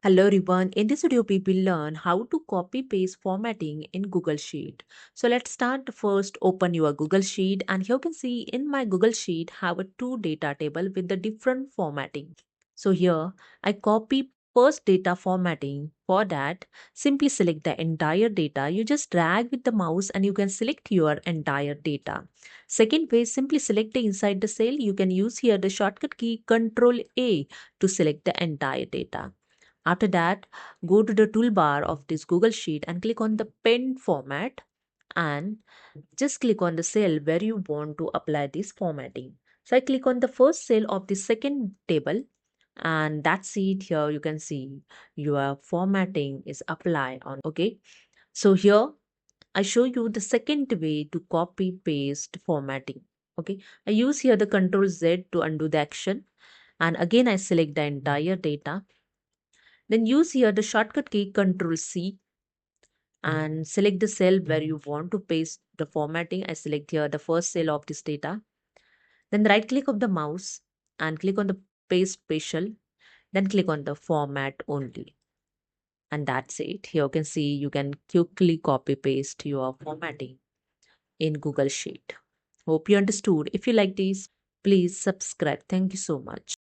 Hello everyone, in this video we will learn how to copy paste formatting in Google Sheet. So let's start. First open your Google Sheet, and here you can see in my Google Sheet have a two data table with the different formatting. So here I copy first data formatting. For that, simply select the entire data. You just drag with the mouse and you can select your entire data. Second way, simply select the inside the cell. You can use here the shortcut key Control A to select the entire data. After that, go to the toolbar of this Google Sheet and click on the pen format and just click on the cell where you want to apply this formatting. So I click on the first cell of the second table, and that's it. Here you can see your formatting is applied on. Okay. So here I show you the second way to copy paste formatting. Okay. I use here the Control Z to undo the action, and again I select the entire data. Then use here the shortcut key Control C and select the cell where you want to paste the formatting. I select here the first cell of this data. Then right click of the mouse and click on the paste special. Then click on the format only. And that's it. Here you can see you can quickly copy paste your formatting in Google Sheet. Hope you understood. If you like this, please subscribe. Thank you so much.